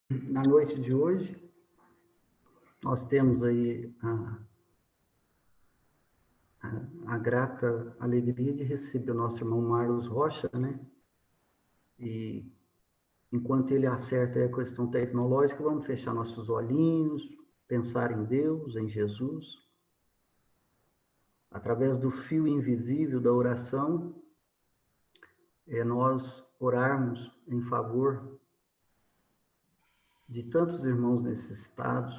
Na noite de hoje, nós temos aí a grata alegria de receber o nosso irmão Marlos Rocha, né? E enquanto ele acerta a questão tecnológica, vamos fechar nossos olhinhos, pensar em Deus, em Jesus. Através do fio invisível da oração, nós orarmos em favor de tantos irmãos necessitados.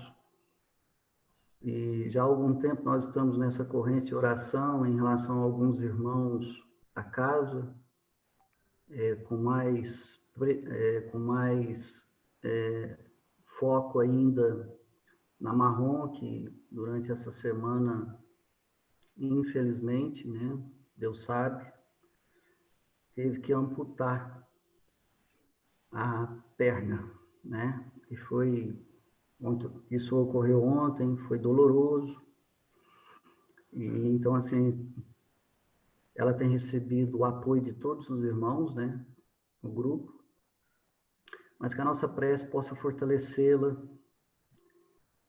E já há algum tempo nós estamos nessa corrente de oração em relação a alguns irmãos da casa, com mais foco ainda na Marrom, que durante essa semana, infelizmente, né, Deus sabe, teve que amputar a perna, né? E isso ocorreu ontem, foi doloroso. E então, assim, ela tem recebido o apoio de todos os irmãos, né, no grupo, mas que a nossa prece possa fortalecê-la,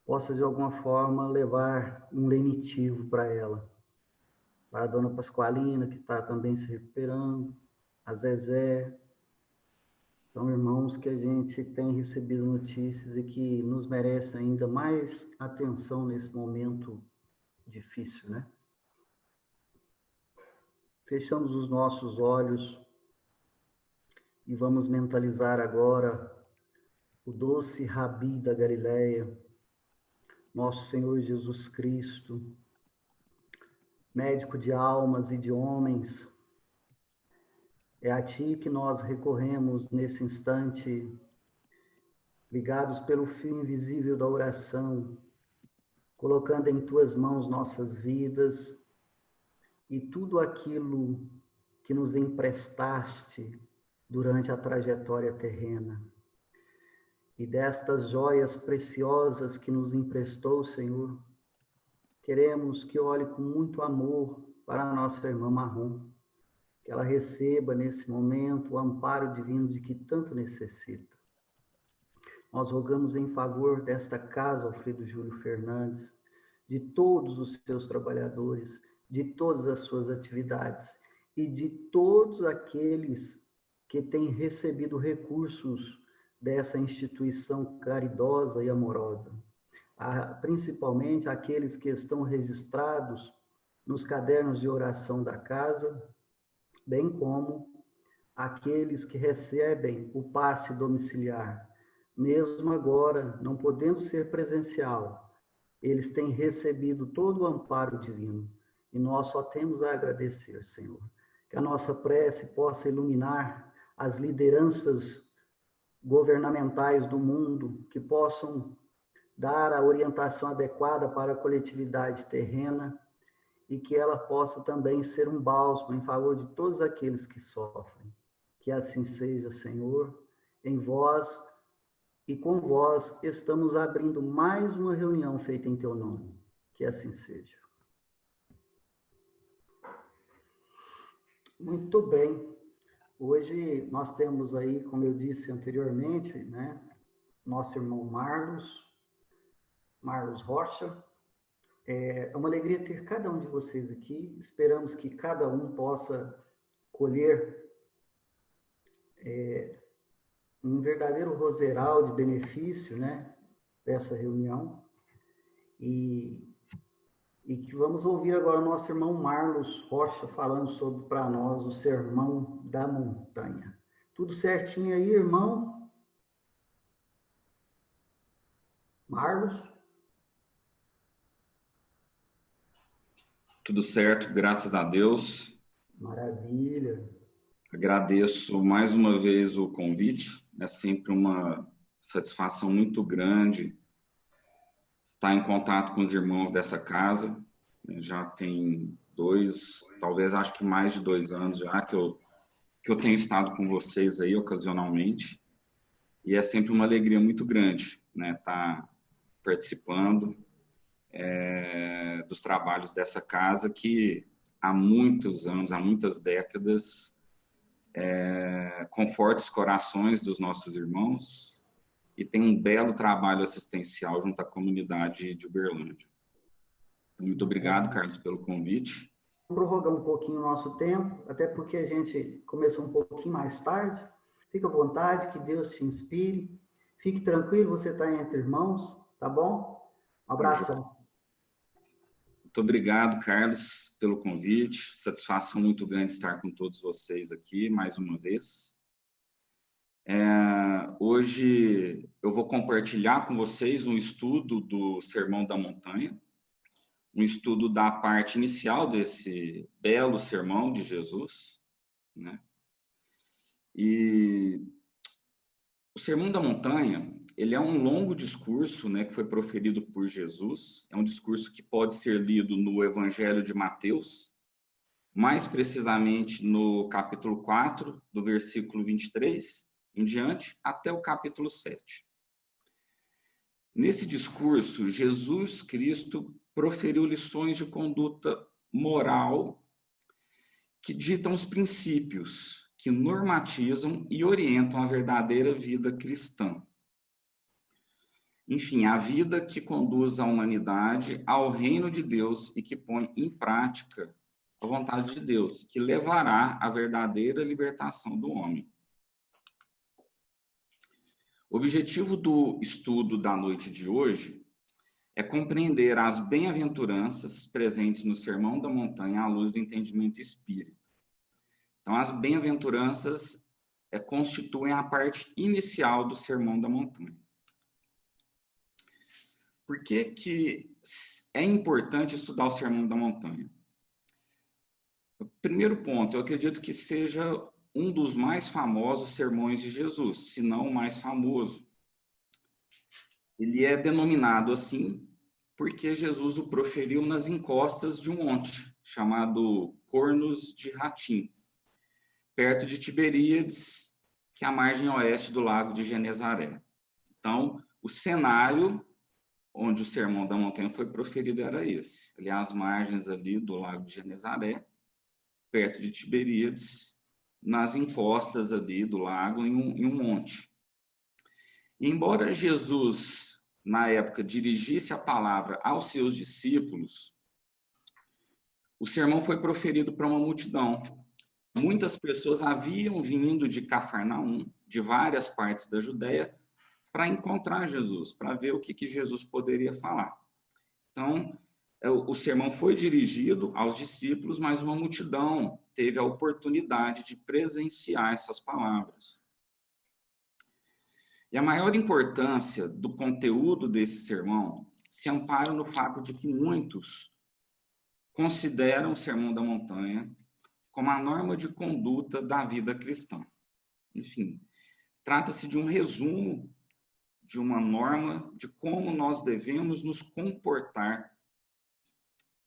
possa de alguma forma levar um lenitivo para ela, para a dona Pascoalina, que está também se recuperando, a Zezé. São irmãos que a gente tem recebido notícias e que nos merecem ainda mais atenção nesse momento difícil, né? Fechamos os nossos olhos e vamos mentalizar agora o doce Rabi da Galileia, nosso Senhor Jesus Cristo, médico de almas e de homens. É a Ti que nós recorremos nesse instante, ligados pelo fio invisível da oração, colocando em Tuas mãos nossas vidas e tudo aquilo que nos emprestaste durante a trajetória terrena. E destas joias preciosas que nos emprestou, Senhor, queremos que olhe com muito amor para a nossa irmã Marrom, que ela receba nesse momento o amparo divino de que tanto necessita. Nós rogamos em favor desta casa, Alfredo Júlio Fernandes, de todos os seus trabalhadores, de todas as suas atividades e de todos aqueles que têm recebido recursos dessa instituição caridosa e amorosa. Principalmente aqueles que estão registrados nos cadernos de oração da casa, bem como aqueles que recebem o passe domiciliar. Mesmo agora, não podendo ser presencial, eles têm recebido todo o amparo divino. E nós só temos a agradecer, Senhor. Que a nossa prece possa iluminar as lideranças governamentais do mundo, que possam dar a orientação adequada para a coletividade terrena e que ela possa também ser um bálsamo em favor de todos aqueles que sofrem. Que assim seja, Senhor, em vós e com vós estamos abrindo mais uma reunião feita em teu nome. Que assim seja. Muito bem. Hoje nós temos aí, como eu disse anteriormente, né, nosso irmão Marlos Rocha. É uma alegria ter cada um de vocês aqui. Esperamos que cada um possa colher um verdadeiro roseral de benefício, né, dessa reunião. E que vamos ouvir agora o nosso irmão Marlos Rocha falando sobre para nós o Sermão da Montanha. Tudo certinho aí, irmão? Marlos? Tudo certo, graças a Deus. Maravilha. Agradeço mais uma vez o convite. É sempre uma satisfação muito grande estar em contato com os irmãos dessa casa. Já tem talvez acho que mais de 2 anos já que eu tenho estado com vocês aí ocasionalmente. E é sempre uma alegria muito grande, né, estar participando dos trabalhos dessa casa que há muitos anos, há muitas décadas, conforta os corações dos nossos irmãos e tem um belo trabalho assistencial junto à comunidade de Uberlândia. Então, muito obrigado, Carlos, pelo convite. Prorrogar um pouquinho o nosso tempo, até porque a gente começou um pouquinho mais tarde. Fica à vontade, que Deus te inspire. Fique tranquilo, você está entre irmãos, tá bom? Um abração. Muito obrigado, Carlos, pelo convite. Satisfação muito grande estar com todos vocês aqui, mais uma vez. Hoje eu vou compartilhar com vocês um estudo do Sermão da Montanha, um estudo da parte inicial desse belo sermão de Jesus, né? E o Sermão da Montanha, ele é um longo discurso, né, que foi proferido por Jesus. É um discurso que pode ser lido no Evangelho de Mateus, mais precisamente no capítulo 4, do versículo 23 em diante, até o capítulo 7. Nesse discurso, Jesus Cristo proferiu lições de conduta moral que ditam os princípios, que normatizam e orientam a verdadeira vida cristã. Enfim, a vida que conduz a humanidade ao reino de Deus e que põe em prática a vontade de Deus, que levará à verdadeira libertação do homem. O objetivo do estudo da noite de hoje é compreender as bem-aventuranças presentes no Sermão da Montanha à luz do entendimento espírita. Então, as bem-aventuranças constituem a parte inicial do Sermão da Montanha. Por que é importante estudar o Sermão da Montanha? O primeiro ponto, eu acredito que seja um dos mais famosos sermões de Jesus, se não o mais famoso. Ele é denominado assim porque Jesus o proferiu nas encostas de um monte, chamado Cornos de Ratim, perto de Tiberíades, que é a margem oeste do lago de Genezaré. Então, o cenário onde o Sermão da Montanha foi proferido era esse, ali às margens ali do lago de Genezaré, perto de Tiberíades, nas encostas ali do lago, em um monte. E embora Jesus, na época, dirigisse a palavra aos seus discípulos, o sermão foi proferido para uma multidão. Muitas pessoas haviam vindo de Cafarnaum, de várias partes da Judéia, para encontrar Jesus, para ver o que Jesus poderia falar. Então, o sermão foi dirigido aos discípulos, mas uma multidão teve a oportunidade de presenciar essas palavras. E a maior importância do conteúdo desse sermão se ampara no fato de que muitos consideram o Sermão da Montanha como a norma de conduta da vida cristã. Enfim, trata-se de um resumo de uma norma de como nós devemos nos comportar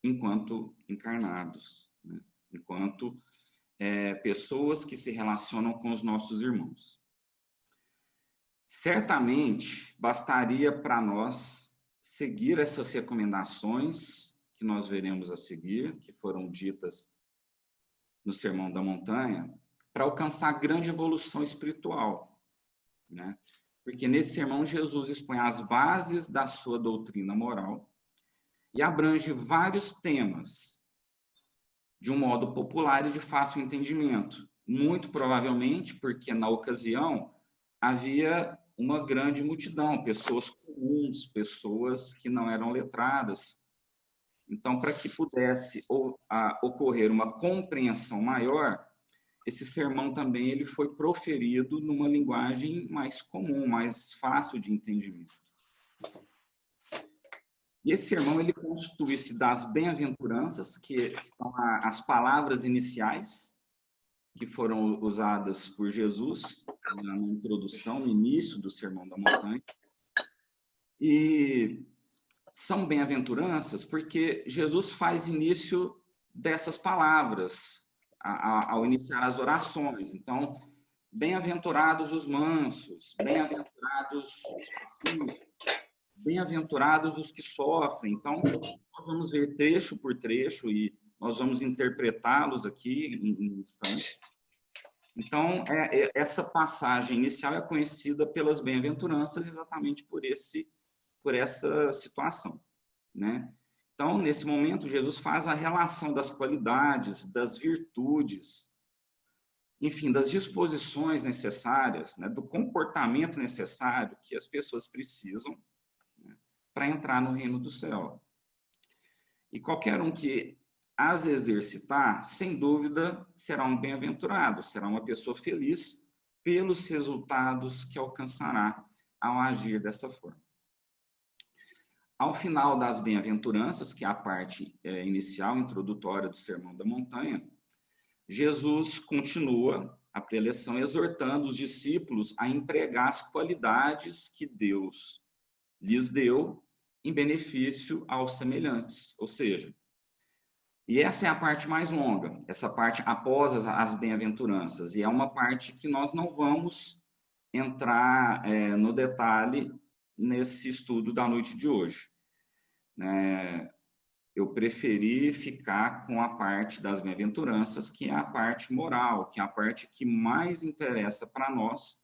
enquanto encarnados, né? Enquanto pessoas que se relacionam com os nossos irmãos. Certamente, bastaria para nós seguir essas recomendações que nós veremos a seguir, que foram ditas no Sermão da Montanha, para alcançar grande evolução espiritual, né? Porque nesse sermão Jesus expõe as bases da sua doutrina moral e abrange vários temas de um modo popular e de fácil entendimento. Muito provavelmente porque, na ocasião, havia uma grande multidão, pessoas comuns, pessoas que não eram letradas. Então, para que pudesse ocorrer uma compreensão maior, esse sermão também ele foi proferido numa linguagem mais comum, mais fácil de entendimento. E esse sermão ele constitui-se das bem-aventuranças, que são as palavras iniciais que foram usadas por Jesus na introdução, no início do Sermão da Montanha. E são bem-aventuranças porque Jesus faz início dessas palavras ao iniciar as orações. Então, bem-aventurados os mansos, bem-aventurados os pacíficos, bem-aventurados os que sofrem. Então, nós vamos ver trecho por trecho e nós vamos interpretá-los aqui em instantes. Então, essa passagem inicial é conhecida pelas bem-aventuranças exatamente por essa situação, né? Então, nesse momento, Jesus faz a relação das qualidades, das virtudes, enfim, das disposições necessárias, né, do comportamento necessário que as pessoas precisam, né, para entrar no reino do céu. E qualquer um que as exercitar, sem dúvida, será um bem-aventurado, será uma pessoa feliz pelos resultados que alcançará ao agir dessa forma. Ao final das bem-aventuranças, que é a parte inicial, introdutória do Sermão da Montanha, Jesus continua a preleção exortando os discípulos a empregar as qualidades que Deus lhes deu em benefício aos semelhantes, ou seja, e essa é a parte mais longa, essa parte após as bem-aventuranças, e é uma parte que nós não vamos entrar no detalhe nesse estudo da noite de hoje. Eu preferi ficar com a parte das bem-aventuranças, que é a parte moral, que é a parte que mais interessa para nós,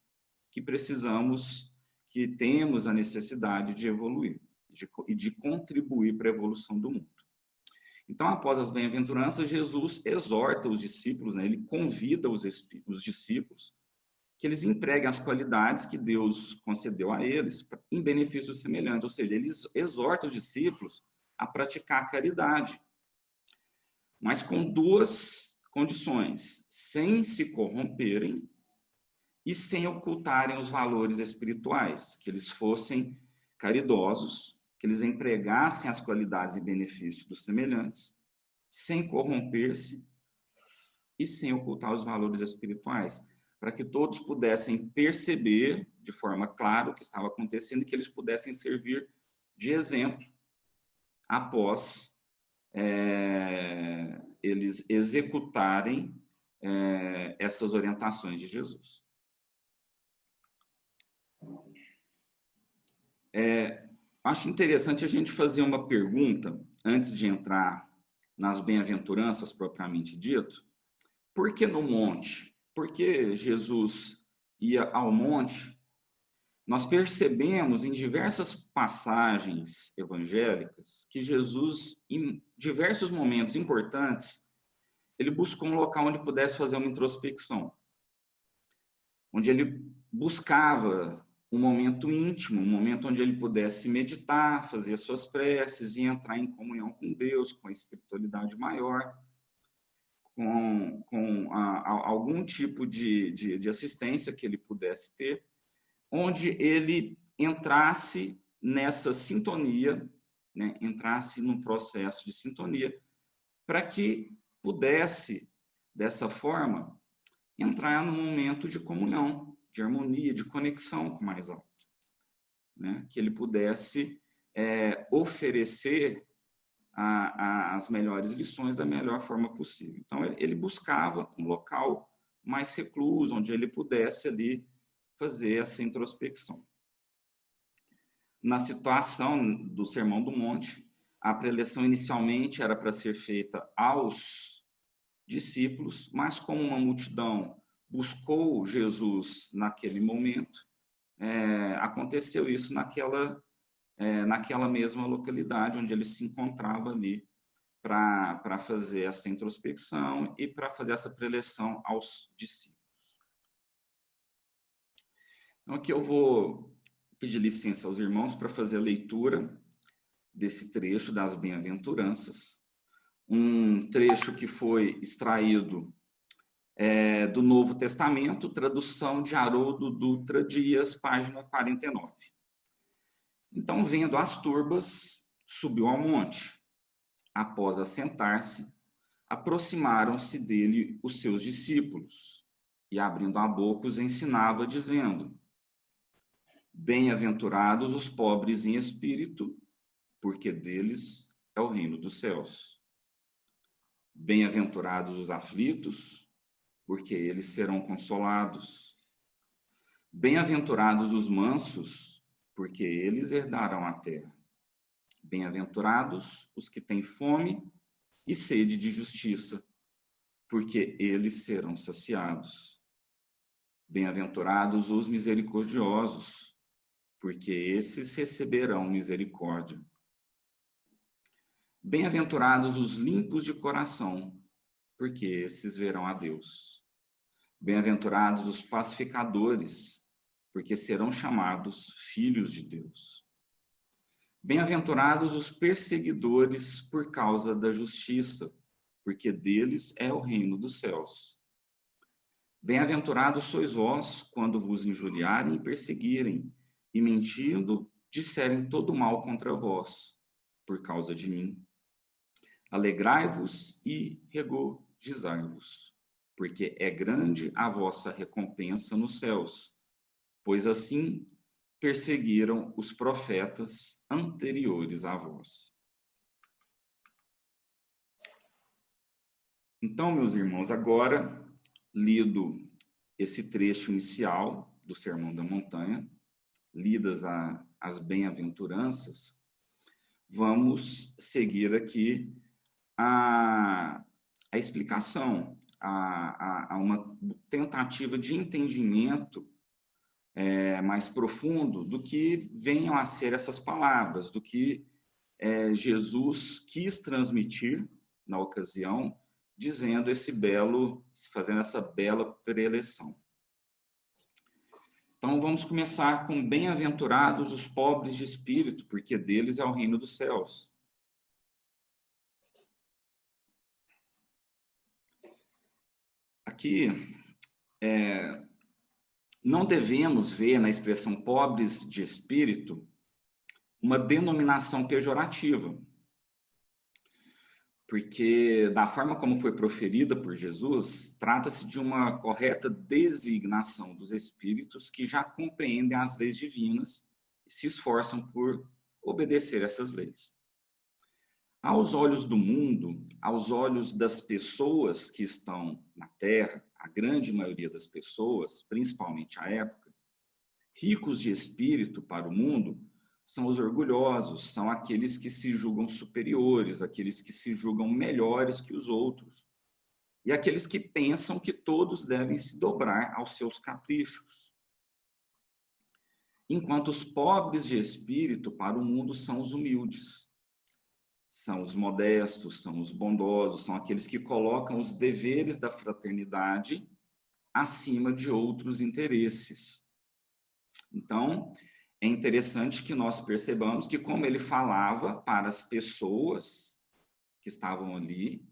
que precisamos, que temos a necessidade de evoluir e de contribuir para a evolução do mundo. Então, após as bem-aventuranças, Jesus exorta os discípulos, né? Ele convida os discípulos que eles empreguem as qualidades que Deus concedeu a eles em benefício semelhante, ou seja, ele exorta os discípulos a praticar a caridade, mas com duas condições: sem se corromperem e sem ocultarem os valores espirituais, que eles fossem caridosos, que eles empregassem as qualidades e benefícios dos semelhantes, sem corromper-se e sem ocultar os valores espirituais, para que todos pudessem perceber de forma clara o que estava acontecendo e que eles pudessem servir de exemplo após eles executarem essas orientações de Jesus. Acho interessante a gente fazer uma pergunta antes de entrar nas bem-aventuranças propriamente dito. Por que no monte? Por que Jesus ia ao monte? Nós percebemos em diversas passagens evangélicas que Jesus, em diversos momentos importantes, ele buscou um local onde pudesse fazer uma introspecção, onde ele buscava um momento íntimo, um momento onde ele pudesse meditar, fazer suas preces e entrar em comunhão com Deus, com a espiritualidade maior, com algum tipo de assistência que ele pudesse ter, onde ele entrasse nessa sintonia, né, entrasse num processo de sintonia, para que pudesse, dessa forma, entrar num momento de comunhão, de harmonia, de conexão com o mais alto, né? Que ele pudesse oferecer as melhores lições da melhor forma possível. Então, ele buscava um local mais recluso, onde ele pudesse ali fazer essa introspecção. Na situação do Sermão do Monte, a preleção inicialmente era para ser feita aos discípulos, mas como uma multidão buscou Jesus naquele momento, aconteceu isso naquela mesma localidade onde ele se encontrava ali para fazer essa introspecção e para fazer essa preleção aos discípulos. Então, aqui eu vou pedir licença aos irmãos para fazer a leitura desse trecho das bem-aventuranças, um trecho que foi extraído do Novo Testamento, tradução de Haroldo Dutra Dias, página 49. Então, vendo as turbas, subiu ao monte. Após assentar-se, aproximaram-se dele os seus discípulos, e abrindo a boca os ensinava, dizendo: Bem-aventurados os pobres em espírito, porque deles é o reino dos céus. Bem-aventurados os aflitos, porque eles serão consolados. Bem-aventurados os mansos, porque eles herdarão a terra. Bem-aventurados os que têm fome e sede de justiça, porque eles serão saciados. Bem-aventurados os misericordiosos, porque esses receberão misericórdia. Bem-aventurados os limpos de coração, porque esses verão a Deus. Bem-aventurados os pacificadores, porque serão chamados filhos de Deus. Bem-aventurados os perseguidores por causa da justiça, porque deles é o reino dos céus. Bem-aventurados sois vós, quando vos injuriarem e perseguirem, e mentindo, disserem todo mal contra vós, por causa de mim. Alegrai-vos e regozijai-vos, porque é grande a vossa recompensa nos céus, pois assim perseguiram os profetas anteriores a vós. Então, meus irmãos, agora, lido esse trecho inicial do Sermão da Montanha, lidas as bem-aventuranças, vamos seguir aqui a explicação, a uma tentativa de entendimento mais profundo do que venham a ser essas palavras, do que Jesus quis transmitir na ocasião, fazendo essa bela preleção. Então, vamos começar com bem-aventurados os pobres de espírito, porque deles é o reino dos céus. Aqui, não devemos ver na expressão pobres de espírito uma denominação pejorativa, porque da forma como foi proferida por Jesus, trata-se de uma correta designação dos espíritos que já compreendem as leis divinas e se esforçam por obedecer essas leis. Aos olhos do mundo, aos olhos das pessoas que estão na Terra, a grande maioria das pessoas, principalmente à época, ricos de espírito para o mundo são os orgulhosos, são aqueles que se julgam superiores, aqueles que se julgam melhores que os outros, e aqueles que pensam que todos devem se dobrar aos seus caprichos. Enquanto os pobres de espírito para o mundo são os humildes, são os modestos, são os bondosos, são aqueles que colocam os deveres da fraternidade acima de outros interesses. Então, é interessante que nós percebamos que, como ele falava para as pessoas que estavam ali,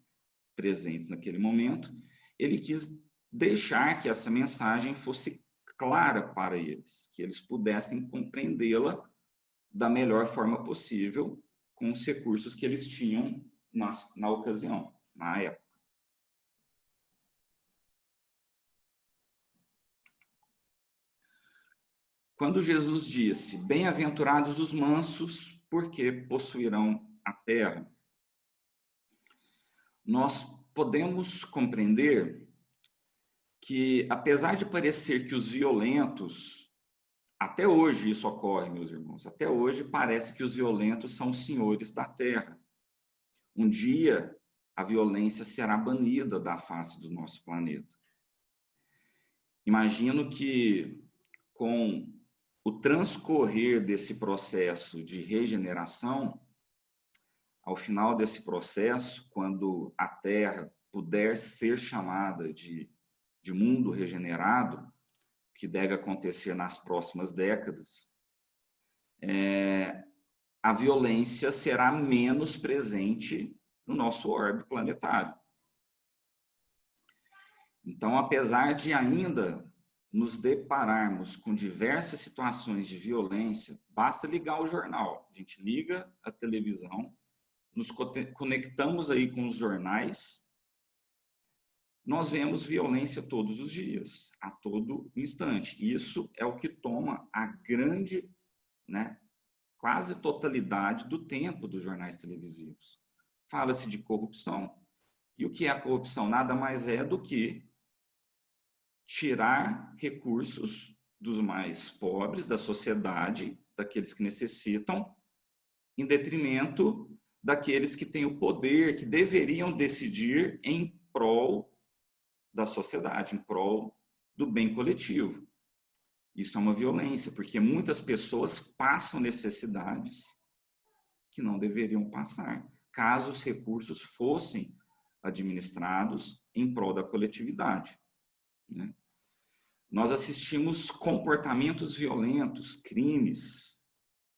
presentes naquele momento, ele quis deixar que essa mensagem fosse clara para eles, que eles pudessem compreendê-la da melhor forma possível, com os recursos que eles tinham na ocasião, na época. Quando Jesus disse, bem-aventurados os mansos, porque possuirão a terra, nós podemos compreender que, apesar de parecer que os violentos, até hoje isso ocorre, meus irmãos, até hoje parece que os violentos são os senhores da terra. Um dia, a violência será banida da face do nosso planeta. Imagino que, com o transcorrer desse processo de regeneração, ao final desse processo, quando a Terra puder ser chamada de mundo regenerado, que deve acontecer nas próximas décadas, a violência será menos presente no nosso orbe planetário. Então, apesar de ainda nos depararmos com diversas situações de violência, basta ligar o jornal. A gente liga a televisão, nos conectamos aí com os jornais, nós vemos violência todos os dias, a todo instante. Isso é o que toma a grande, quase totalidade do tempo dos jornais televisivos. Fala-se de corrupção, e o que é a corrupção? Nada mais é do que tirar recursos dos mais pobres da sociedade, daqueles que necessitam, em detrimento daqueles que têm o poder, que deveriam decidir em prol da sociedade, em prol do bem coletivo. Isso é uma violência, porque muitas pessoas passam necessidades que não deveriam passar, caso os recursos fossem administrados em prol da coletividade, né? Nós assistimos comportamentos violentos, crimes.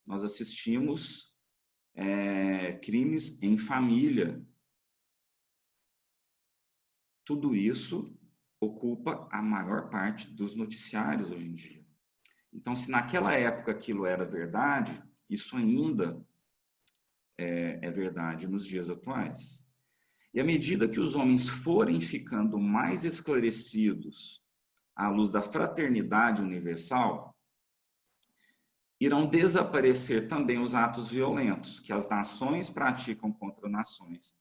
Nós assistimos crimes em família. Tudo isso ocupa a maior parte dos noticiários hoje em dia. Então, se naquela época aquilo era verdade, isso ainda é verdade nos dias atuais. E à medida que os homens forem ficando mais esclarecidos à luz da fraternidade universal, irão desaparecer também os atos violentos que as nações praticam contra nações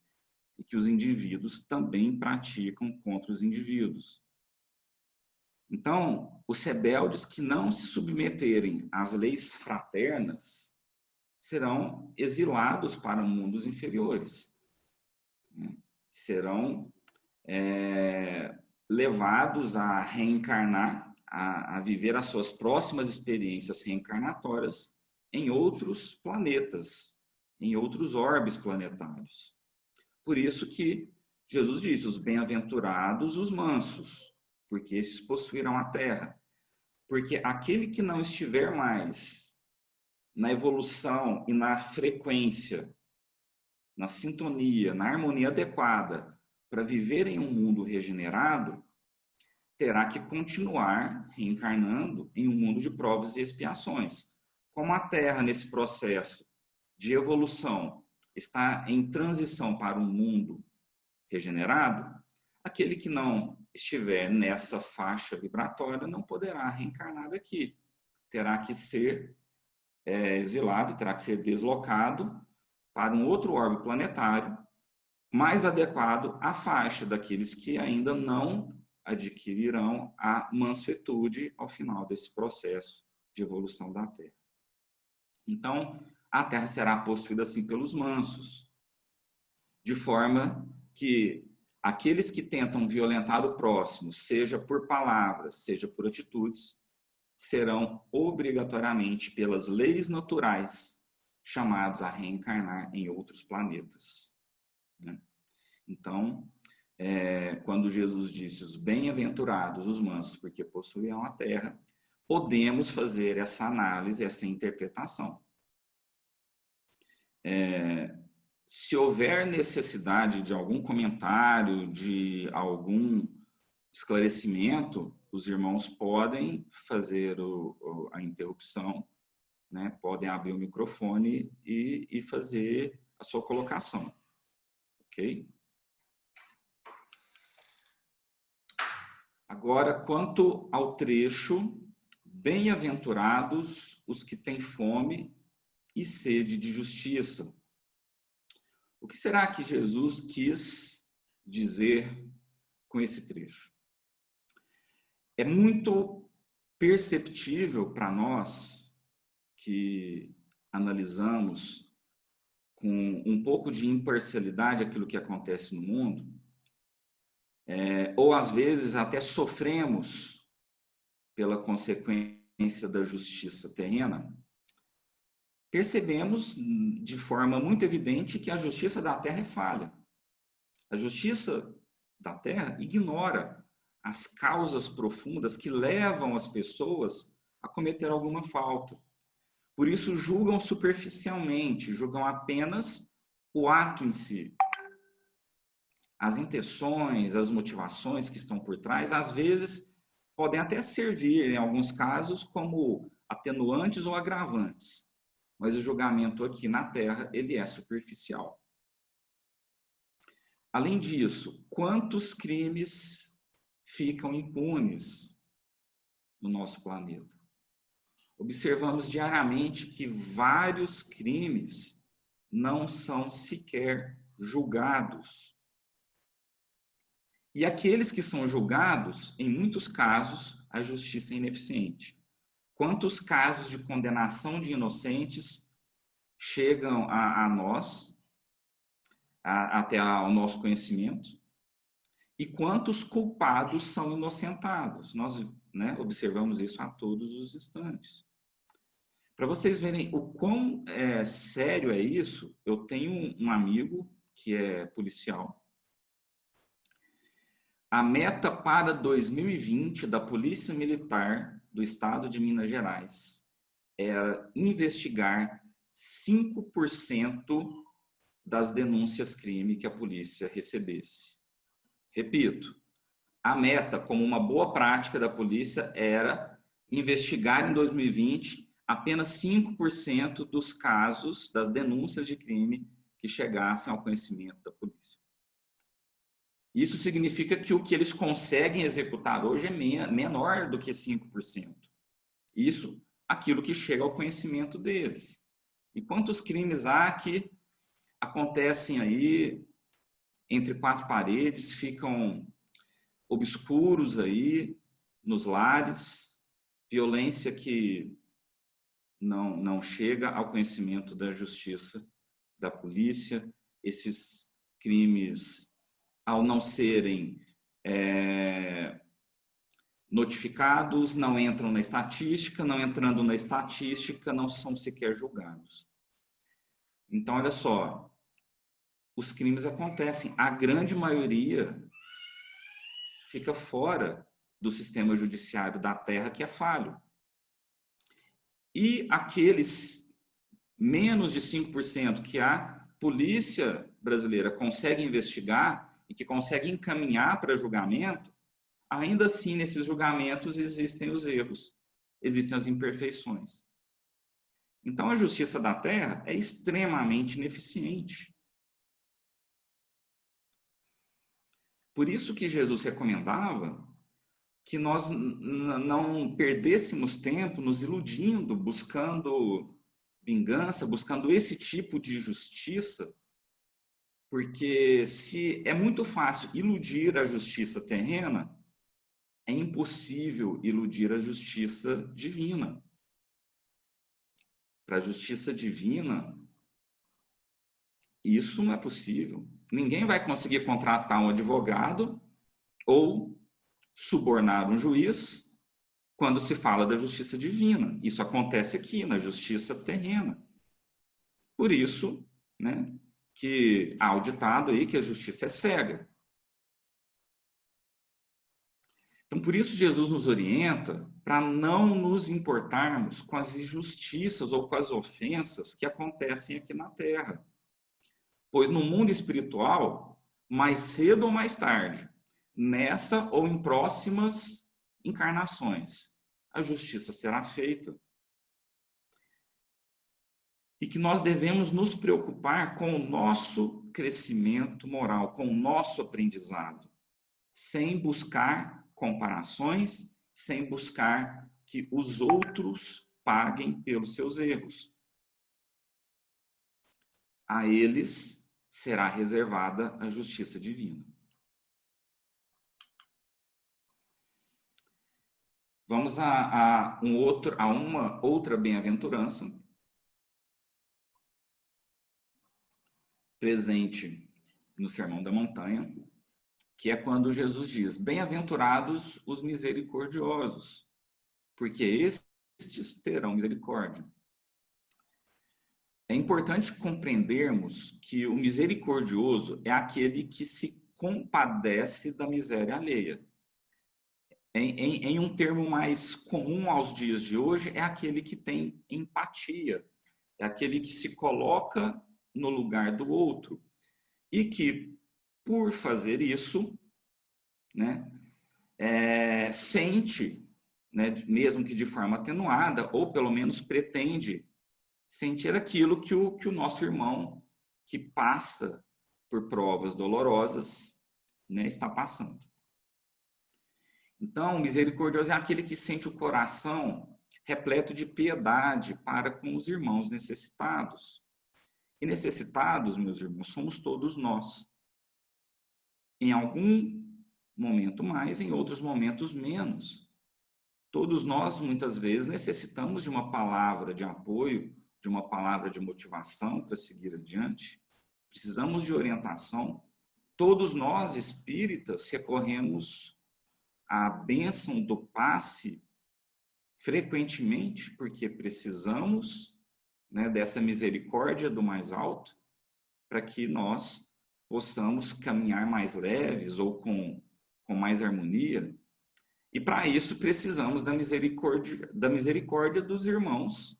e que os indivíduos também praticam contra os indivíduos. Então, os rebeldes que não se submeterem às leis fraternas serão exilados para mundos inferiores, né? Serão levados a reencarnar, a viver as suas próximas experiências reencarnatórias em outros planetas, em outros orbes planetários. Por isso que Jesus diz, os bem-aventurados, os mansos, porque esses possuirão a terra. Porque aquele que não estiver mais na evolução e na frequência, na sintonia, na harmonia adequada para viver em um mundo regenerado, terá que continuar reencarnando em um mundo de provas e expiações. Como a Terra, nesse processo de evolução, está em transição para um mundo regenerado, aquele que não estiver nessa faixa vibratória não poderá reencarnar aqui. Terá que ser exilado, terá que ser deslocado para um outro orbe planetário mais adequado à faixa daqueles que ainda não adquirirão a mansuetude ao final desse processo de evolução da Terra. Então, a Terra será possuída assim pelos mansos, de forma que aqueles que tentam violentar o próximo, seja por palavras, seja por atitudes, serão obrigatoriamente, pelas leis naturais, chamados a reencarnar em outros planetas, né? Então, quando Jesus disse os bem-aventurados, os mansos, porque possuirão a terra, podemos fazer essa análise, essa interpretação. Se houver necessidade de algum comentário, de algum esclarecimento, os irmãos podem fazer a interrupção, né? Podem abrir o microfone e fazer a sua colocação, ok? Agora, quanto ao trecho, bem-aventurados os que têm fome e sede de justiça. O que será que Jesus quis dizer com esse trecho? É muito perceptível para nós que analisamos com um pouco de imparcialidade aquilo que acontece no mundo, ou às vezes até sofremos pela consequência da justiça terrena, percebemos de forma muito evidente que a justiça da terra é falha. A justiça da terra ignora as causas profundas que levam as pessoas a cometer alguma falta. Por isso julgam superficialmente, julgam apenas o ato em si. As intenções, as motivações que estão por trás, às vezes, podem até servir, em alguns casos, como atenuantes ou agravantes. Mas o julgamento aqui na Terra, ele é superficial. Além disso, quantos crimes ficam impunes no nosso planeta? Observamos diariamente que vários crimes não são sequer julgados. E aqueles que são julgados, em muitos casos, a justiça é ineficiente. Quantos casos de condenação de inocentes chegam a nós, até ao nosso conhecimento, e quantos culpados são inocentados. Nós, né, observamos isso a todos os instantes. Para vocês verem o quão sério é isso, eu tenho um amigo que é policial. A meta para 2020 da Polícia Militar do Estado de Minas Gerais era investigar 5% das denúncias crime que a polícia recebesse. Repito, a meta, como uma boa prática da polícia, era investigar em 2020 apenas 5% dos casos, das denúncias de crime que chegassem ao conhecimento da polícia. Isso significa que o que eles conseguem executar hoje é menor do que 5%. Isso, aquilo que chega ao conhecimento deles. E quantos crimes há que acontecem aí entre quatro paredes, ficam obscuros aí nos lares, violência que não chega ao conhecimento da justiça, da polícia, esses crimes, ao não serem notificados, não entram na estatística, não entrando na estatística, não são sequer julgados. Então, olha só, os crimes acontecem, a grande maioria fica fora do sistema judiciário da terra, que é falho. E aqueles menos de 5% que a polícia brasileira consegue investigar e que consegue encaminhar para julgamento, ainda assim, nesses julgamentos existem os erros, existem as imperfeições. Então, a justiça da terra é extremamente ineficiente. Por isso que Jesus recomendava que nós não perdêssemos tempo nos iludindo, buscando vingança, buscando esse tipo de justiça, porque se é muito fácil iludir a justiça terrena, é impossível iludir a justiça divina. Para a justiça divina, isso não é possível. Ninguém vai conseguir contratar um advogado ou subornar um juiz quando se fala da justiça divina. Isso acontece aqui, na justiça terrena. Por isso, né, que há o ditado aí que a justiça é cega. Então, por isso Jesus nos orienta para não nos importarmos com as injustiças ou com as ofensas que acontecem aqui na Terra. Pois no mundo espiritual, mais cedo ou mais tarde, nessa ou em próximas encarnações, a justiça será feita. E que nós devemos nos preocupar com o nosso crescimento moral, com o nosso aprendizado, sem buscar comparações, sem buscar que os outros paguem pelos seus erros. A eles será reservada a justiça divina. Vamos a uma outra bem-aventurança presente no Sermão da Montanha, que é quando Jesus diz: bem-aventurados os misericordiosos, porque estes terão misericórdia. É importante compreendermos que o misericordioso é aquele que se compadece da miséria alheia. Em um termo mais comum aos dias de hoje, é aquele que tem empatia, é aquele que se coloca no lugar do outro e que, por fazer isso, né, sente, né, mesmo que de forma atenuada, ou pelo menos pretende sentir aquilo que o nosso irmão que passa por provas dolorosas, né, está passando. Então, o misericordioso é aquele que sente o coração repleto de piedade para com os irmãos necessitados. E necessitados, meus irmãos, somos todos nós. Em algum momento mais, em outros momentos menos. Todos nós, muitas vezes, necessitamos de uma palavra de apoio, de uma palavra de motivação para seguir adiante. Precisamos de orientação, todos nós, espíritas, recorremos à bênção do passe frequentemente, porque precisamos, né, dessa misericórdia do mais alto, para que nós possamos caminhar mais leves ou com mais harmonia. E para isso precisamos da misericórdia dos irmãos,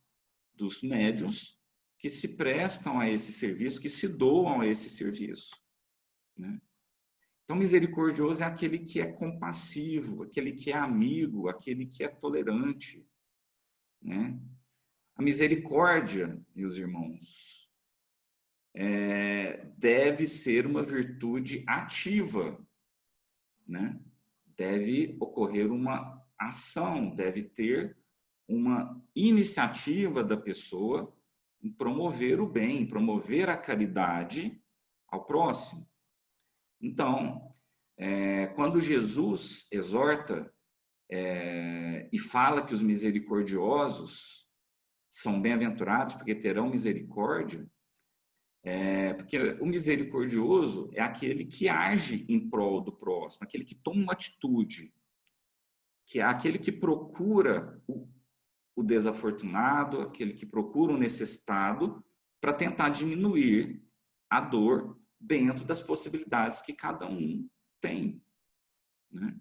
dos médiuns, que se prestam a esse serviço, que se doam a esse serviço, né? Então, misericordioso é aquele que é compassivo, aquele que é amigo, aquele que é tolerante, né? A misericórdia, meus irmãos, deve ser uma virtude ativa, né? Deve ocorrer uma ação, deve ter uma iniciativa da pessoa em promover o bem, promover a caridade ao próximo. Então, quando Jesus exorta e fala que os misericordiosos são bem-aventurados porque terão misericórdia, porque o misericordioso é aquele que age em prol do próximo, aquele que toma uma atitude, que é aquele que procura o desafortunado, aquele que procura o necessitado, para tentar diminuir a dor dentro das possibilidades que cada um tem, né?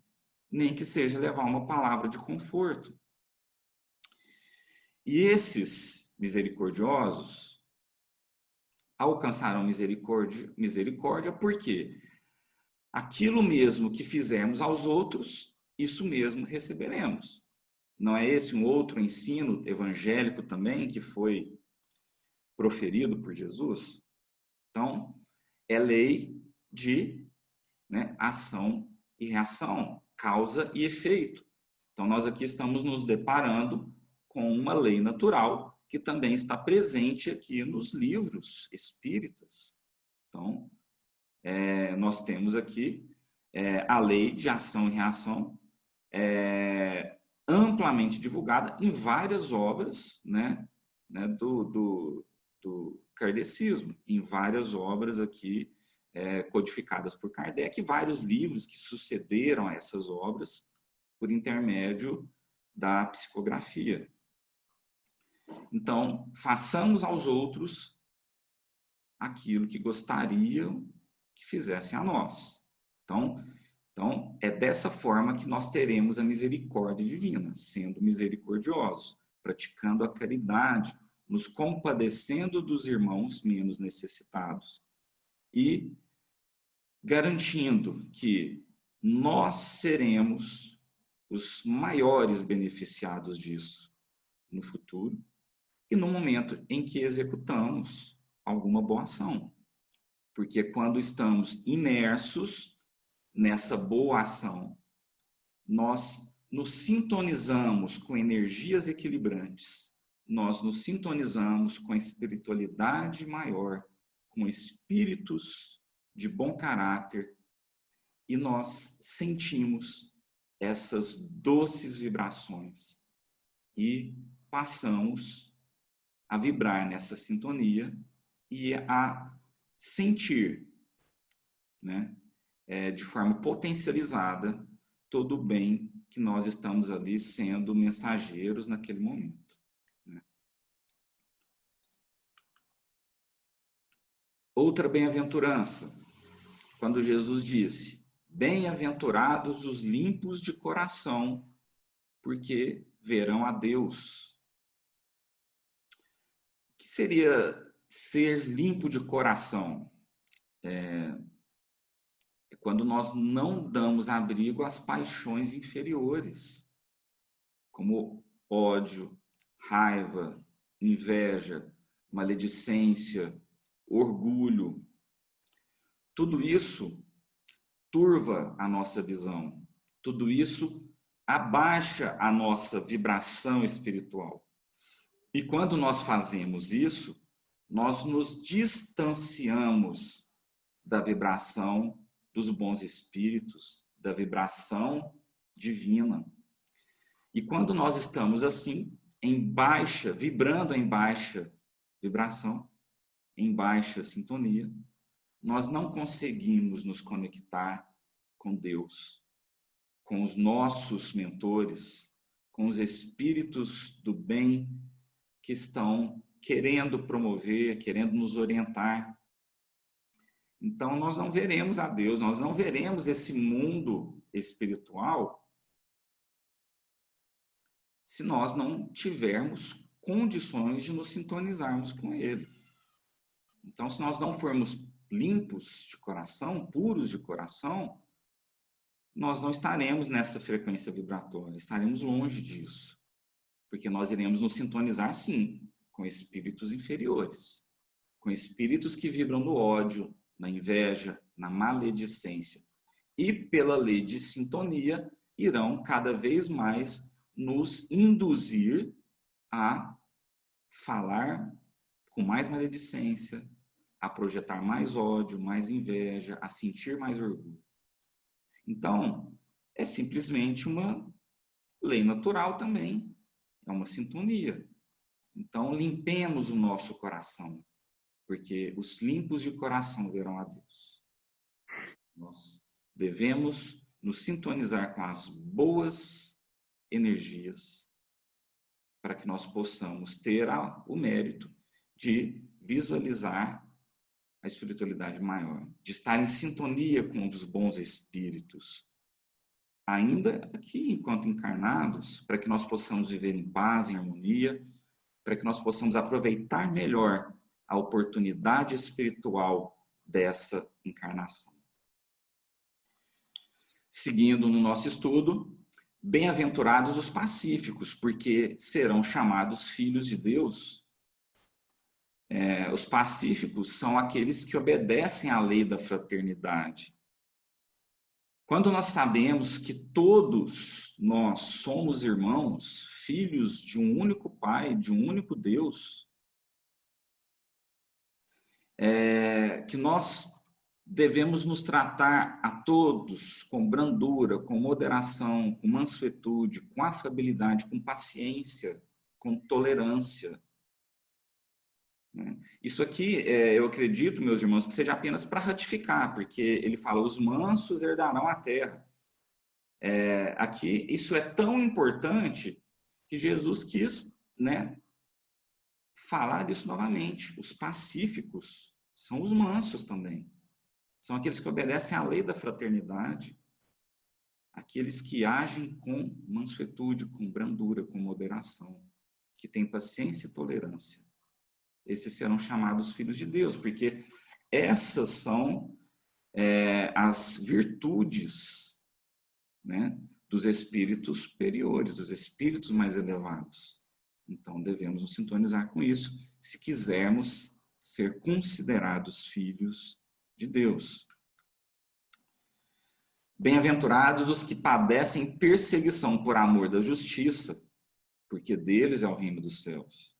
Nem que seja levar uma palavra de conforto. E esses misericordiosos alcançarão misericórdia porque aquilo mesmo que fizermos aos outros, isso mesmo receberemos. Não é esse um outro ensino evangélico também que foi proferido por Jesus? Então, é lei de, né, ação e reação, causa e efeito. Então, nós aqui estamos nos deparando com uma lei natural que também está presente aqui nos livros espíritas. Então, nós temos aqui a lei de ação e reação amplamente divulgada em várias obras, né, do kardecismo, em várias obras aqui codificadas por Kardec, e vários livros que sucederam a essas obras por intermédio da psicografia. Então, façamos aos outros aquilo que gostariam que fizessem a nós. Então, é dessa forma que nós teremos a misericórdia divina, sendo misericordiosos, praticando a caridade, nos compadecendo dos irmãos menos necessitados e garantindo que nós seremos os maiores beneficiados disso no futuro e no momento em que executamos alguma boa ação. Porque quando estamos imersos nessa boa ação, nós nos sintonizamos com energias equilibrantes, nós nos sintonizamos com a espiritualidade maior, com espíritos de bom caráter, e nós sentimos essas doces vibrações e passamos a vibrar nessa sintonia e a sentir, né, de forma potencializada todo o bem que nós estamos ali sendo mensageiros naquele momento, né? Outra bem-aventurança, quando Jesus disse: bem-aventurados os limpos de coração, porque verão a Deus. O que seria ser limpo de coração? É quando nós não damos abrigo às paixões inferiores, como ódio, raiva, inveja, maledicência, orgulho. Tudo isso turva a nossa visão, tudo isso abaixa a nossa vibração espiritual. E quando nós fazemos isso, nós nos distanciamos da vibração dos bons espíritos, da vibração divina. E quando nós estamos assim, vibrando em baixa vibração, em baixa sintonia, nós não conseguimos nos conectar com Deus, com os nossos mentores, com os espíritos do bem que estão querendo promover, querendo nos orientar. Então, nós não veremos a Deus, nós não veremos esse mundo espiritual se nós não tivermos condições de nos sintonizarmos com Ele. Então, se nós não formos limpos de coração, puros de coração, nós não estaremos nessa frequência vibratória, estaremos longe disso. Porque nós iremos nos sintonizar, sim, com espíritos inferiores, com espíritos que vibram no ódio, na inveja, na maledicência. E, pela lei de sintonia, irão cada vez mais nos induzir a falar com mais maledicência, a projetar mais ódio, mais inveja, a sentir mais orgulho. Então, é simplesmente uma lei natural também, é uma sintonia. Então, limpemos o nosso coração, porque os limpos de coração verão a Deus. Nós devemos nos sintonizar com as boas energias para que nós possamos ter o mérito de visualizar a espiritualidade maior, de estar em sintonia com os bons espíritos, ainda aqui enquanto encarnados, para que nós possamos viver em paz, em harmonia, para que nós possamos aproveitar melhor a oportunidade espiritual dessa encarnação. Seguindo no nosso estudo, bem-aventurados os pacíficos, porque serão chamados filhos de Deus. Os pacíficos são aqueles que obedecem à lei da fraternidade. Quando nós sabemos que todos nós somos irmãos, filhos de um único Pai, de um único Deus, que nós devemos nos tratar a todos com brandura, com moderação, com mansuetude, com afabilidade, com paciência, com tolerância. Isso aqui, eu acredito, meus irmãos, que seja apenas para ratificar, porque ele fala, os mansos herdarão a terra. Aqui, isso é tão importante que Jesus quis, falar disso novamente. Os pacíficos são os mansos também. São aqueles que obedecem à lei da fraternidade, aqueles que agem com mansuetude, com brandura, com moderação, que têm paciência e tolerância. Esses serão chamados filhos de Deus, porque essas são as virtudes, dos espíritos superiores, dos espíritos mais elevados. Então, devemos nos sintonizar com isso, se quisermos ser considerados filhos de Deus. Bem-aventurados os que padecem perseguição por amor da justiça, porque deles é o reino dos céus.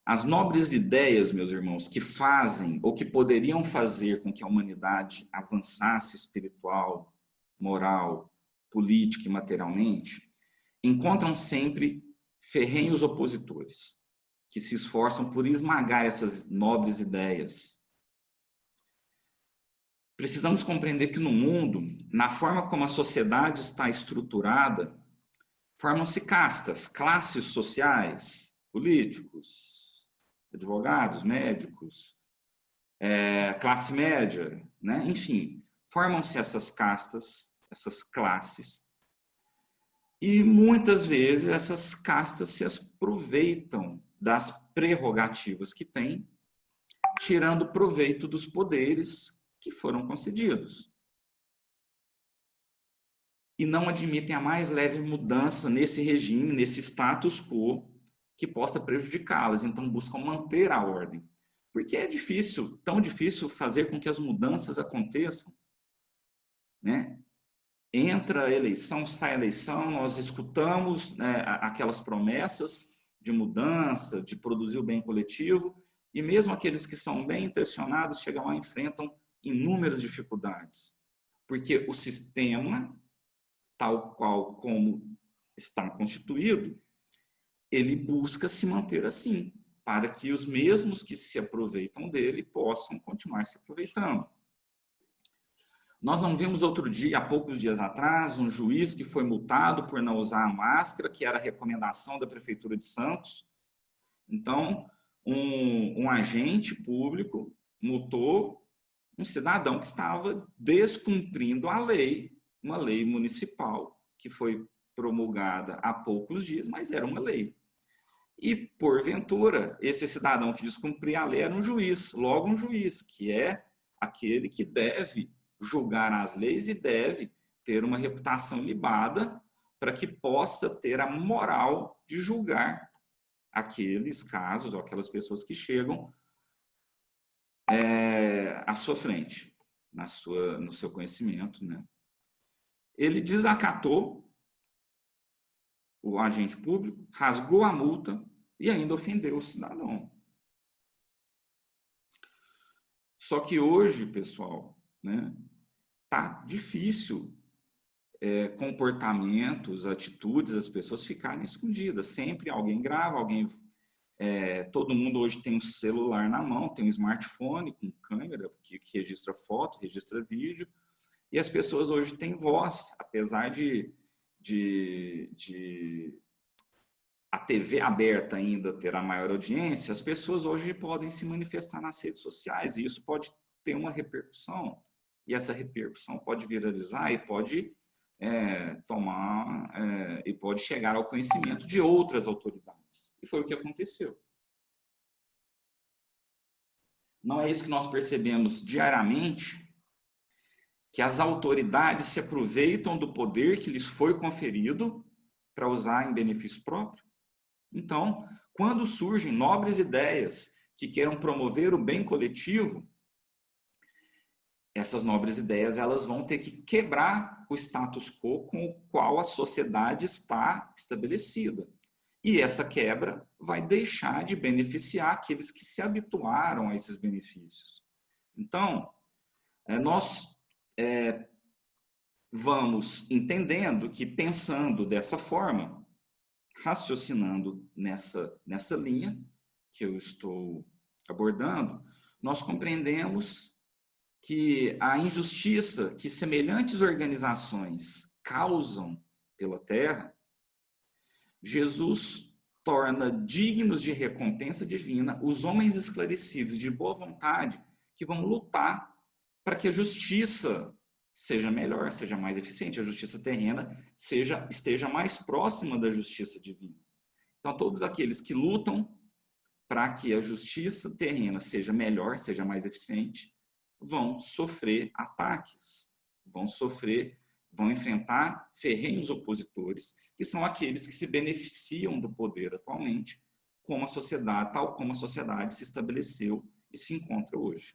As nobres ideias, meus irmãos, que fazem ou que poderiam fazer com que a humanidade avançasse espiritual, moral, política e materialmente, encontram sempre ferrenhos opositores, que se esforçam por esmagar essas nobres ideias. Precisamos compreender que no mundo, na forma como a sociedade está estruturada, formam-se castas, classes sociais, políticos, advogados, médicos, classe média, enfim, formam-se essas castas, essas classes, e muitas vezes essas castas se aproveitam das prerrogativas que têm, tirando proveito dos poderes que foram concedidos. E não admitem a mais leve mudança nesse regime, nesse status quo, que possa prejudicá-las, então buscam manter a ordem. Porque é difícil, tão difícil fazer com que as mudanças aconteçam. Entra a eleição, sai a eleição, nós escutamos aquelas promessas de mudança, de produzir o bem coletivo, e mesmo aqueles que são bem intencionados chegam lá e enfrentam inúmeras dificuldades. Porque o sistema, tal qual como está constituído, ele busca se manter assim. para que os mesmos que se aproveitam dele possam continuar se aproveitando. Nós não vimos outro dia, há poucos dias atrás, um juiz que foi multado por não usar a máscara, que era a recomendação da Prefeitura de Santos. Então, um agente público multou um cidadão que estava descumprindo a lei, uma lei municipal que foi promulgada há poucos dias, mas era uma lei. E, porventura, esse cidadão que descumpria a lei era um juiz, logo um juiz, que é aquele que deve julgar as leis e deve ter uma reputação ilibada para que possa ter a moral de julgar aqueles casos ou aquelas pessoas que chegam à sua frente, no seu conhecimento, né? Ele desacatou o agente público, rasgou a multa e ainda ofendeu o cidadão. Só que hoje, pessoal, né, tá difícil comportamentos, atitudes, as pessoas ficarem escondidas. Sempre alguém grava, todo mundo hoje tem um celular na mão, tem um smartphone com câmera que registra foto, registra vídeo, e as pessoas hoje têm voz, apesar de a TV aberta ainda ter a maior audiência, as pessoas hoje podem se manifestar nas redes sociais, e isso pode ter uma repercussão, e essa repercussão pode viralizar e pode e pode chegar ao conhecimento de outras autoridades. E foi o que aconteceu. Não é isso que nós percebemos diariamente, que as autoridades se aproveitam do poder que lhes foi conferido para usar em benefício próprio? Então, quando surgem nobres ideias que queiram promover o bem coletivo, essas nobres ideias elas vão ter que quebrar o status quo com o qual a sociedade está estabelecida. E essa quebra vai deixar de beneficiar aqueles que se habituaram a esses benefícios. Então, nós vamos entendendo que, pensando dessa forma, raciocinando nessa linha que eu estou abordando, nós compreendemos que a injustiça que semelhantes organizações causam pela terra, Jesus torna dignos de recompensa divina os homens esclarecidos de boa vontade que vão lutar para que a justiça seja melhor, seja mais eficiente, a justiça terrena esteja mais próxima da justiça divina. Então, todos aqueles que lutam para que a justiça terrena seja melhor, seja mais eficiente, vão sofrer ataques, vão enfrentar ferrenhos opositores, que são aqueles que se beneficiam do poder atualmente, tal como a sociedade se estabeleceu e se encontra hoje.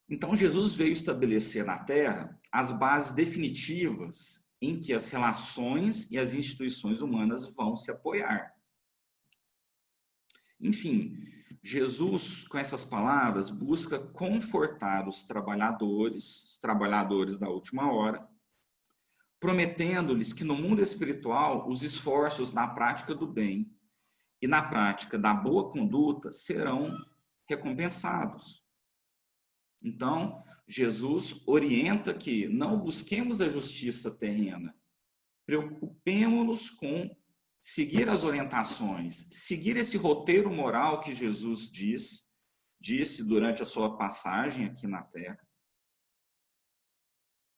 Então, Jesus veio estabelecer na Terra as bases definitivas em que as relações e as instituições humanas vão se apoiar. Enfim, Jesus, com essas palavras, busca confortar os trabalhadores da última hora, prometendo-lhes que no mundo espiritual os esforços na prática do bem e na prática da boa conduta serão recompensados. Então, Jesus orienta que não busquemos a justiça terrena, preocupemos-nos com seguir as orientações, seguir esse roteiro moral que Jesus disse durante a sua passagem aqui na Terra,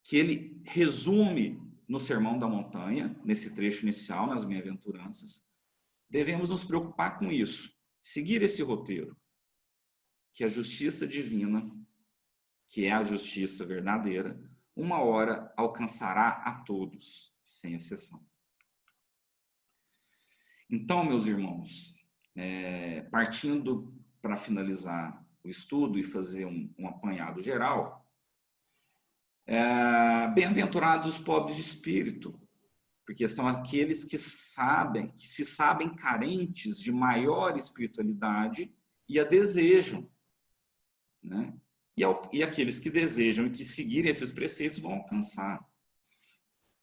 que ele resume no Sermão da Montanha, nesse trecho inicial, nas Bem-aventuranças. Devemos nos preocupar com isso, seguir esse roteiro, que a justiça divina, que é a justiça verdadeira, uma hora alcançará a todos, sem exceção. Então, meus irmãos, partindo para finalizar o estudo e fazer um apanhado geral, bem-aventurados os pobres de espírito, porque são aqueles que se sabem carentes de maior espiritualidade e a desejam, né? E aqueles que desejam e que seguirem esses preceitos vão alcançar.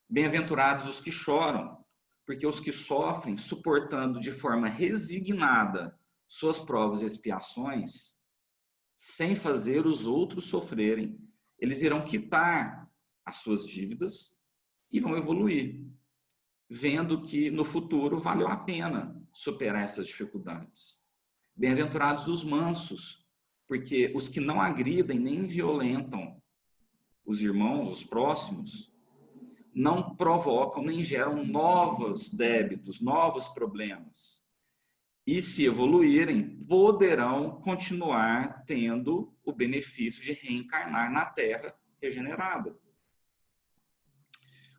Bem-aventurados os que choram, porque os que sofrem, suportando de forma resignada suas provas e expiações, sem fazer os outros sofrerem, eles irão quitar as suas dívidas e vão evoluir, vendo que no futuro valeu a pena superar essas dificuldades. Bem-aventurados os mansos, porque os que não agridem nem violentam os irmãos, os próximos, não provocam nem geram novos débitos, novos problemas. E se evoluírem, poderão continuar tendo o benefício de reencarnar na Terra regenerada.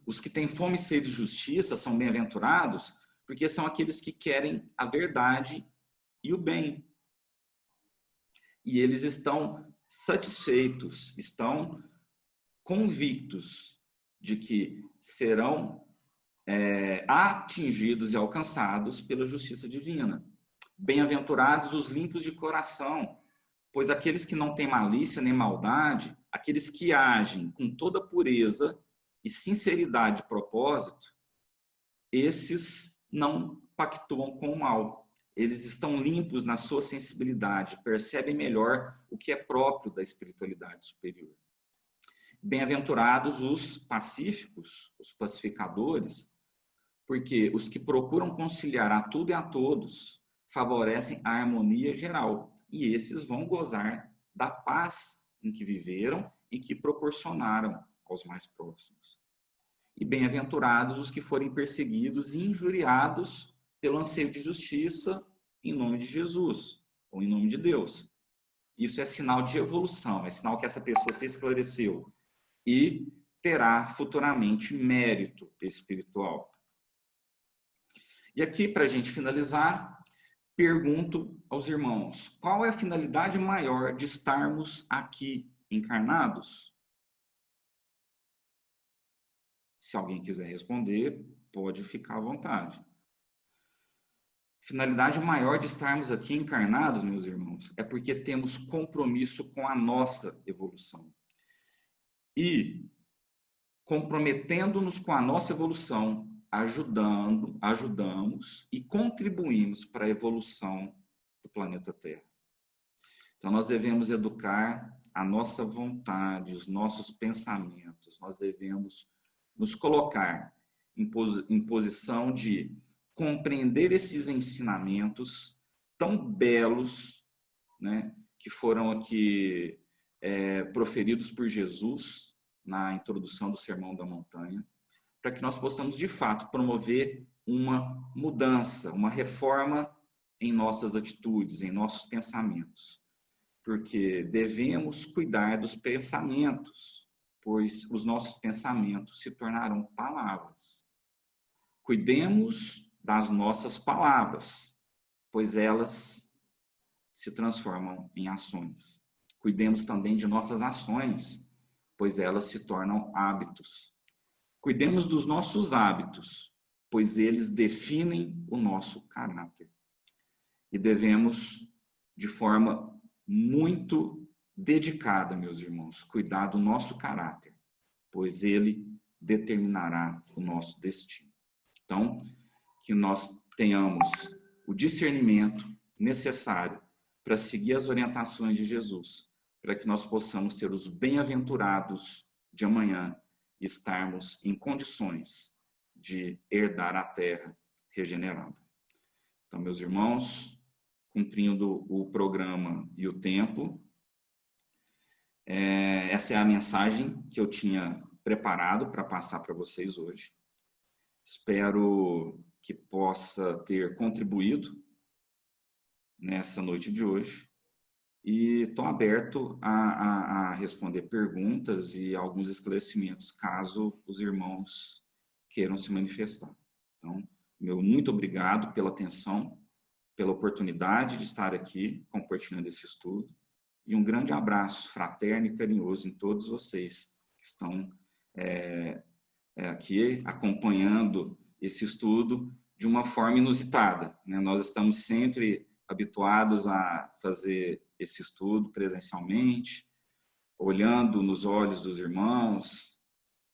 Os que têm fome e sede de justiça são bem-aventurados, porque são aqueles que querem a verdade e o bem. E eles estão satisfeitos, estão convictos de que serão atingidos e alcançados pela justiça divina. Bem-aventurados os limpos de coração, pois aqueles que não têm malícia nem maldade, aqueles que agem com toda pureza e sinceridade de propósito, esses não pactuam com o mal. Eles estão limpos na sua sensibilidade, percebem melhor o que é próprio da espiritualidade superior. Bem-aventurados os pacíficos, os pacificadores, porque os que procuram conciliar a tudo e a todos favorecem a harmonia geral, e esses vão gozar da paz em que viveram e que proporcionaram aos mais próximos. E bem-aventurados os que forem perseguidos e injuriados pelo anseio de justiça em nome de Jesus, ou em nome de Deus. Isso é sinal de evolução, é sinal que essa pessoa se esclareceu e terá futuramente mérito espiritual. E aqui, para a gente finalizar, pergunto aos irmãos, qual é a finalidade maior de estarmos aqui encarnados? Se alguém quiser responder, pode ficar à vontade. Finalidade maior de estarmos aqui encarnados, meus irmãos, é porque temos compromisso com a nossa evolução. E, comprometendo-nos com a nossa evolução, ajudamos e contribuímos para a evolução do planeta Terra. Então, nós devemos educar a nossa vontade, os nossos pensamentos, nós devemos nos colocar em posição de compreender esses ensinamentos tão belos, né, que foram aqui proferidos por Jesus na introdução do Sermão da Montanha, para que nós possamos, de fato, promover uma mudança, uma reforma em nossas atitudes, em nossos pensamentos. Porque devemos cuidar dos pensamentos, pois os nossos pensamentos se tornarão palavras. Cuidemos das nossas palavras, pois elas se transformam em ações. Cuidemos também de nossas ações, pois elas se tornam hábitos. Cuidemos dos nossos hábitos, pois eles definem o nosso caráter. E devemos, de forma muito dedicada, meus irmãos, cuidar do nosso caráter, pois ele determinará o nosso destino. Então, que nós tenhamos o discernimento necessário para seguir as orientações de Jesus, para que nós possamos ser os bem-aventurados de amanhã e estarmos em condições de herdar a terra regenerada. Então, meus irmãos, cumprindo o programa e o tempo, essa é a mensagem que eu tinha preparado para passar para vocês hoje. Espero que possa ter contribuído nessa noite de hoje. E estou aberto a responder perguntas e alguns esclarecimentos, caso os irmãos queiram se manifestar. Então, meu muito obrigado pela atenção, pela oportunidade de estar aqui compartilhando esse estudo. E um grande abraço fraterno e carinhoso em todos vocês que estão aqui acompanhando esse estudo de uma forma inusitada, né? Nós estamos sempre habituados a fazer esse estudo presencialmente, olhando nos olhos dos irmãos,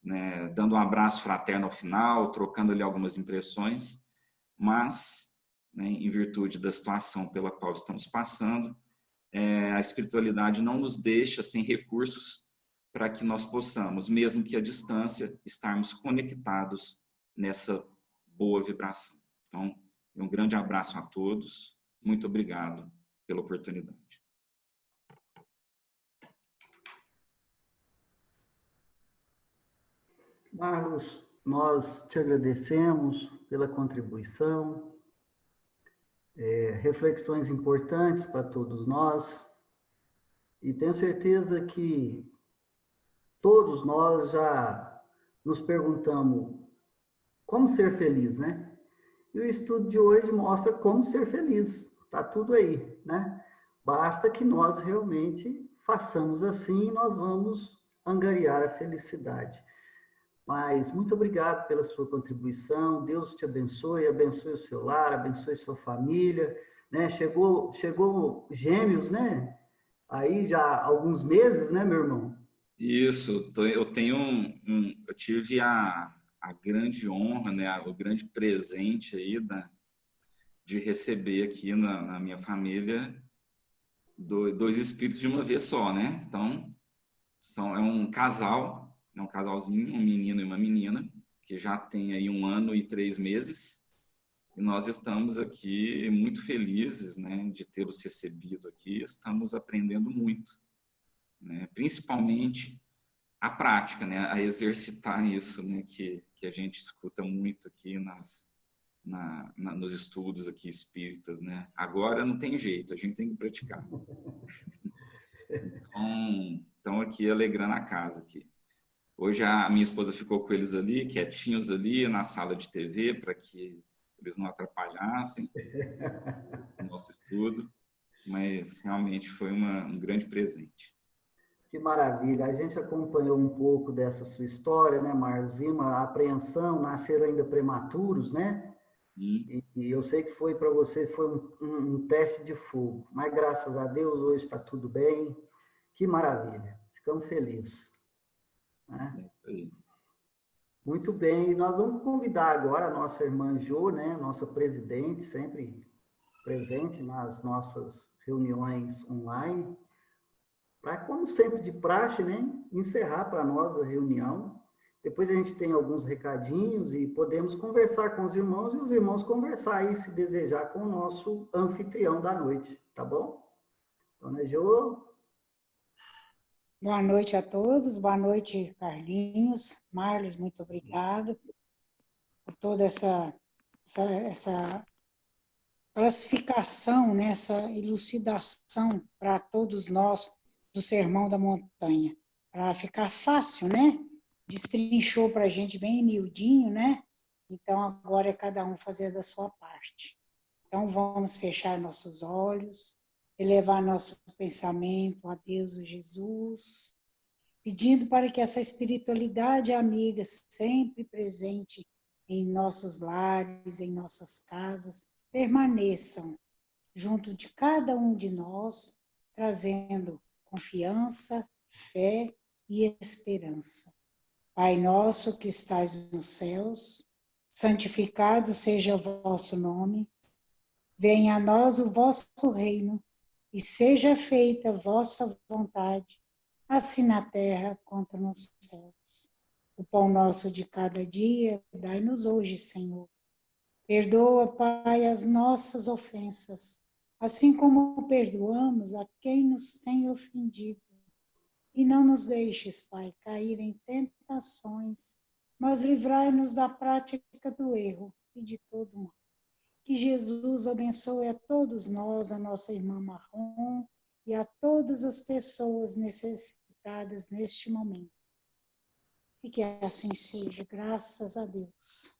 né, dando um abraço fraterno ao final, trocando ali algumas impressões, mas, né, em virtude da situação pela qual estamos passando, a espiritualidade não nos deixa sem recursos para que nós possamos, mesmo que à distância, estarmos conectados nessa boa vibração. Então, um grande abraço a todos, muito obrigado pela oportunidade. Marlos, nós te agradecemos pela contribuição, reflexões importantes para todos nós, e tenho certeza que todos nós já nos perguntamos como ser feliz, né? E o estudo de hoje mostra como ser feliz. Está tudo aí, né? Basta que nós realmente façamos assim e nós vamos angariar a felicidade. Mas muito obrigado pela sua contribuição. Deus te abençoe, abençoe o seu lar, abençoe sua família, né? Chegou gêmeos, né? Aí já há alguns meses, né, meu irmão? Isso, eu tenho eu tive a grande honra, né, o grande presente aí de receber aqui na minha família dois espíritos de uma vez só, né? Então, é um casal, é um casalzinho, um menino e uma menina, que já tem aí 1 ano e 3 meses, e nós estamos aqui muito felizes, né, de tê-los recebido aqui, estamos aprendendo muito, né? Principalmente a prática, né, a exercitar isso, né, que a gente escuta muito aqui nos estudos aqui espíritas, né? Agora não tem jeito, a gente tem que praticar. Então aqui alegrando a casa aqui. Hoje a minha esposa ficou com eles ali, quietinhos ali na sala de TV, para que eles não atrapalhassem o nosso estudo, mas realmente foi um grande presente. Que maravilha. A gente acompanhou um pouco dessa sua história, né, Marlos? Vimos a apreensão, nasceram ainda prematuros, né? E eu sei que foi para você, foi um teste de fogo. Mas graças a Deus hoje está tudo bem. Que maravilha. Ficamos felizes. Né? Muito bem. E nós vamos convidar agora a nossa irmã Jo, né, nossa presidente, sempre presente nas nossas reuniões online, para, como sempre de praxe, né, encerrar para nós a reunião. Depois a gente tem alguns recadinhos e podemos conversar com os irmãos e os irmãos conversar aí, se desejar, com o nosso anfitrião da noite, tá bom? Dona Jo. Boa noite a todos, boa noite, Carlinhos, Marlos, muito obrigado por toda essa classificação, né, essa elucidação para todos nós do Sermão da Montanha, para ficar fácil, né? Destrinchou para a gente bem miudinho, né? Então, agora é cada um fazer da sua parte. Então, vamos fechar nossos olhos, elevar nosso pensamento a Deus e Jesus, pedindo para que essa espiritualidade amiga, sempre presente em nossos lares, em nossas casas, permaneçam junto de cada um de nós, trazendo confiança, fé e esperança. Pai nosso que estais nos céus, santificado seja o vosso nome, venha a nós o vosso reino, e seja feita a vossa vontade, assim na terra quanto nos céus. O pão nosso de cada dia, dai-nos hoje, Senhor. Perdoa, Pai, as nossas ofensas, assim como perdoamos a quem nos tem ofendido. E não nos deixes, Pai, cair em tentações, mas livrai-nos da prática do erro e de todo mal. Que Jesus abençoe a todos nós, a nossa irmã Marrom e a todas as pessoas necessitadas neste momento. E que assim seja, graças a Deus.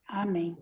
Amém.